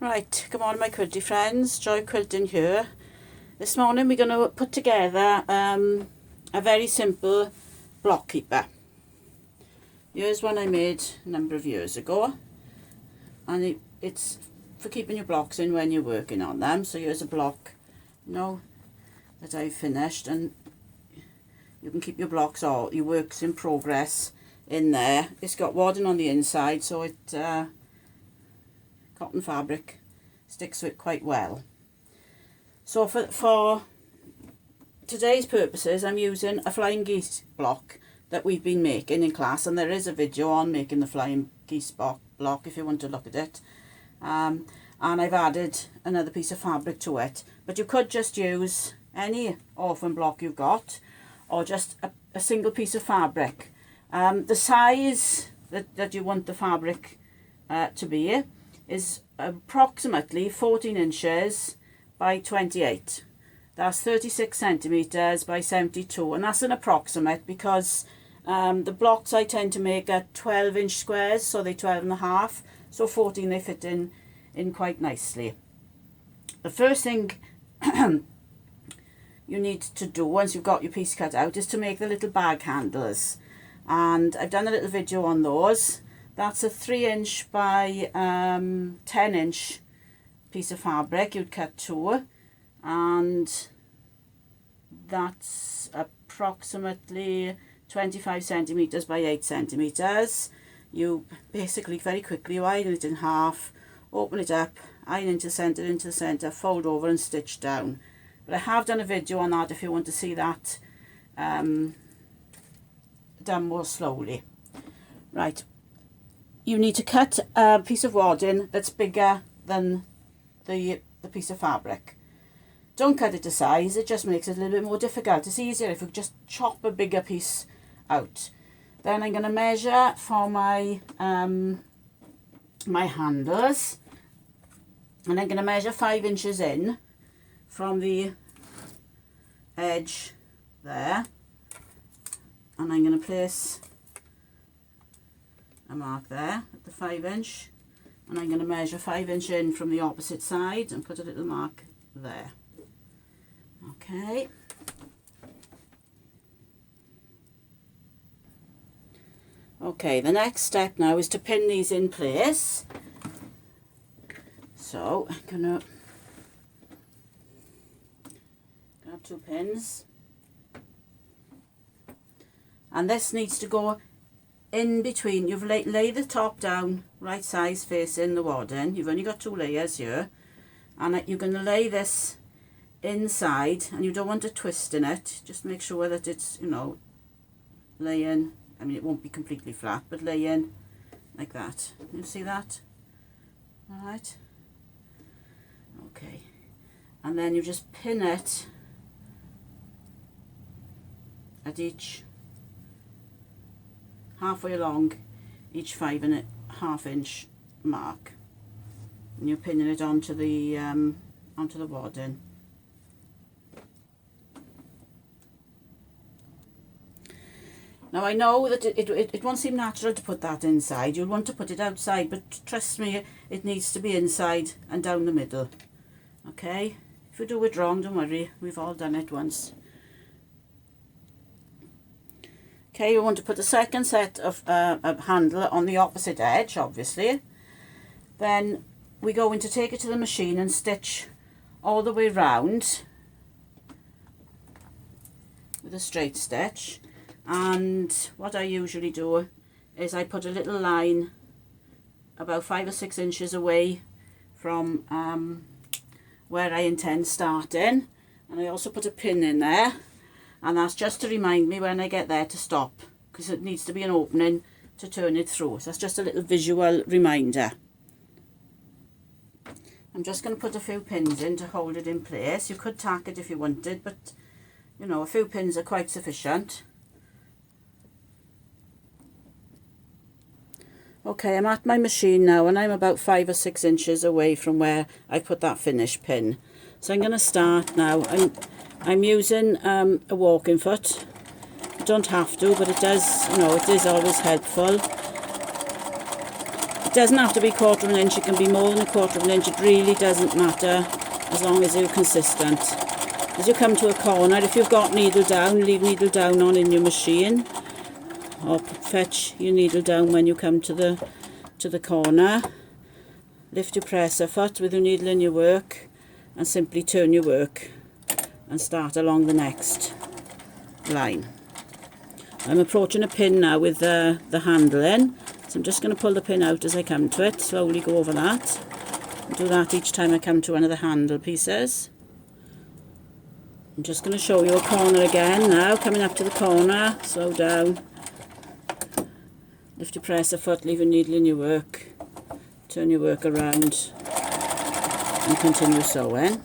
Right, good morning my quilty friends, Joy Quilting here. This morning we're going to put together a very simple block keeper. Here's one I made a number of years ago, and it's for keeping your blocks in when you're working on them. So here's a block that I've finished, and you can keep your blocks or your works in progress in there. It's got wadding on the inside, so it cotton fabric sticks to it quite well. So for today's purposes, I'm using a flying geese block that we've been making in class, and there is a video on making the flying geese block if you want to look at it. And I've added another piece of fabric to it, but you could just use any orphan block you've got, or just a single piece of fabric. The size that you want the fabric to be is approximately 14 inches by 28. That's 36 centimeters by 72, and that's an approximate because the blocks I tend to make are 12-inch squares, so they're 12 and a half, so 14 they fit in quite nicely. The first thing you need to do once you've got your piece cut out is to make the little bag handles, and I've done a little video on those. That's a 3-inch by 10-inch piece of fabric you'd cut to, and that's approximately 25 centimeters by 8 centimeters. You basically very quickly widen it in half, open it up, iron into the center, fold over and stitch down. But I have done a video on that if you want to see that done more slowly. Right. You need to cut a piece of wadding that's bigger than the piece of fabric. Don't cut it to size, it just makes it a little bit more difficult. It's easier if you just chop a bigger piece out. Then I'm going to measure for my my handles, and I'm going to measure 5 inches in from the edge there, and I'm going to place a mark there at the 5-inch, and I'm going to measure 5 inch in from the opposite side and put a little mark there. Okay. Okay, the next step now is to pin these in place. So I'm going to grab 2 pins, and this needs to go in between. You've lay the top down right size facing the wadding. You've only got 2 layers here, and you're going to lay this inside, and you don't want to twist in it. Just make sure that it's, laying, I mean it won't be completely flat, but laying like that. You see that? Alright. Okay. And then you just pin it at each halfway along each 5.5 inch mark, and you're pinning it onto the wadding. Now I know that it won't seem natural to put that inside. You'll want to put it outside, but trust me, it needs to be inside and down the middle. Okay? If you do it wrong, don't worry, we've all done it once. Okay, you want to put a second set of a handle on the opposite edge, obviously. Then we're going to take it to the machine and stitch all the way round with a straight stitch. And what I usually do is I put a little line about 5 or 6 inches away from where I intend starting, and I also put a pin in there. And that's just to remind me when I get there to stop, because it needs to be an opening to turn it through. So that's just a little visual reminder. I'm just going to put a few pins in to hold it in place. You could tack it if you wanted, but a few pins are quite sufficient. Okay, I'm at my machine now, and I'm about 5 or 6 inches away from where I put that finish pin. So I'm going to start now. I'm using a walking foot. You don't have to, but it does, it is always helpful. It doesn't have to be 1/4 inch, it can be more than 1/4 inch, it really doesn't matter as long as you're consistent. As you come to a corner, if you've got needle down, leave needle down on in your machine, or fetch your needle down when you come to the corner. Lift your presser foot with the needle in your work and simply turn your work and start along the next line. I'm approaching a pin now with the handle in, so I'm just going to pull the pin out as I come to it, slowly go over that. And do that each time I come to one of the handle pieces. I'm just going to show you a corner again now, coming up to the corner, slow down. Lift your presser foot, leave a needle in your work, turn your work around and continue sewing.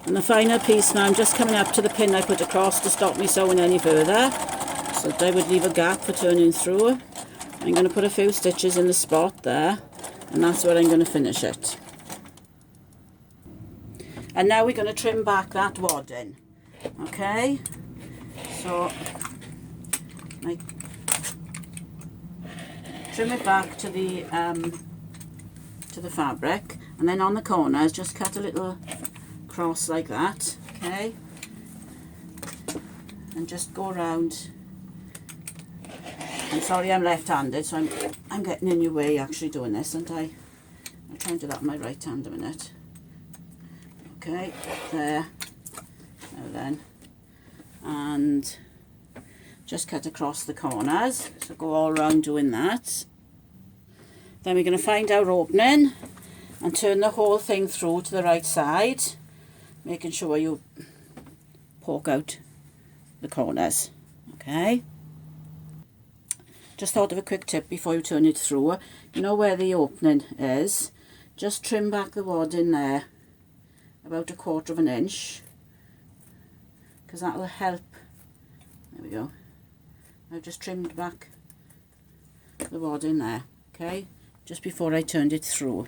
And the final piece now, I'm just coming up to the pin I put across to stop me sewing any further, so that I would leave a gap for turning through. I'm going to put a few stitches in the spot there, and that's where I'm going to finish it. And now we're going to trim back that wadding. Okay, so I trim it back to the fabric, and then on the corners just cut a little cross like that, okay, and just go around. I'm sorry, I'm left-handed, so I'm getting in your way actually doing this, aren't I? I'll try and do that with my right hand a minute. Okay, there, now then, and just cut across the corners, so go all around doing that. Then we're going to find our opening and turn the whole thing through to the right side, making sure you poke out the corners. Okay, just thought of a quick tip before you turn it through. You know where the opening is, just trim back the wadding there about 1/4 inch, because that will help. There we go. I've just trimmed back the wadding there, okay, just before I turned it through.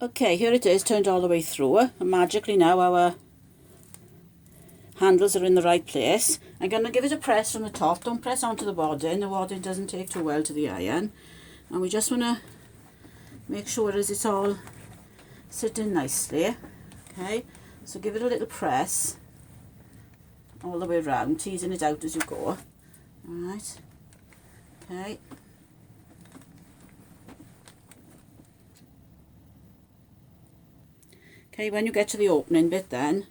Okay, here it is, turned all the way through, and magically now our handles are in the right place. I'm going to give it a press from the top. Don't press onto the wadding doesn't take too well to the iron, and we just want to make sure as it's all sitting nicely. Okay, so give it a little press all the way around, teasing it out as you go. Alright, okay. Okay, when you get to the opening bit, then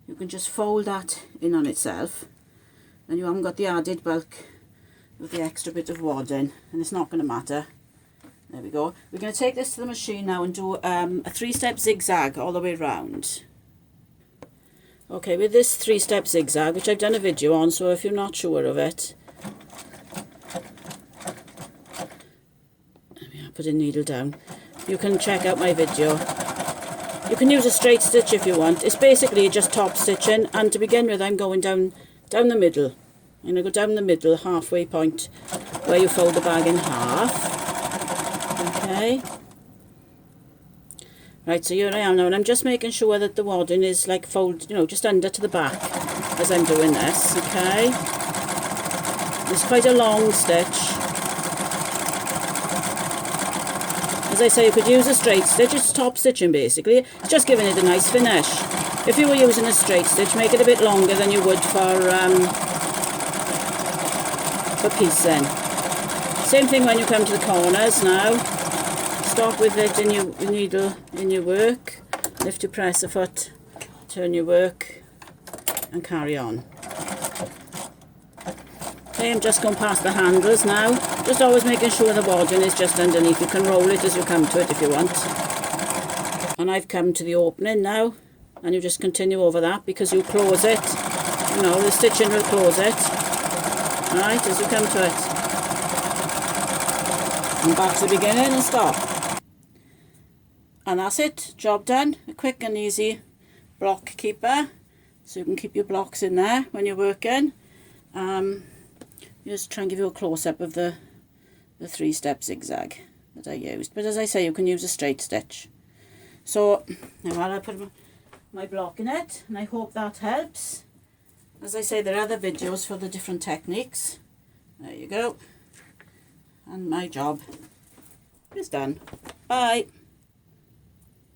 you can just fold that in on itself, and you haven't got the added bulk of the extra bit of wadding, and it's not going to matter. There we go. We're going to take this to the machine now and do a 3-step zigzag all the way round. Okay, with this 3-step zigzag, which I've done a video on, so if you're not sure of it, put a needle down, you can check out my video. You can use a straight stitch if you want. It's basically just top stitching, and to begin with I'm going down the middle. I'm going to go down the middle, halfway point where you fold the bag in half. Okay. Right, so here I am now, and I'm just making sure that the wadding is like folded, you know, just under to the back as I'm doing this, okay. It's quite a long stitch. As I say, you could use a straight stitch. It's top stitching basically. It's just giving it a nice finish. If you were using a straight stitch, make it a bit longer than you would for piecing. Same thing when you come to the corners now. Stop with it in your needle in your work. Lift your presser foot, turn your work, and carry on. Okay, I'm just going past the handles now. Just always making sure the wadding is just underneath. You can roll it as you come to it if you want. And I've come to the opening now, and you just continue over that because you close it. You know, the stitching will close it. Alright, as you come to it. And back to the beginning and stop. And that's it, job done. A quick and easy block keeper, so you can keep your blocks in there when you're working. Just try and give you a close-up of the 3-step zigzag that I used, but as I say, you can use a straight stitch. So now I'll put my block in it, and I hope that helps. As I say, there are other videos for the different techniques. There you go, and my job It's done. Bye.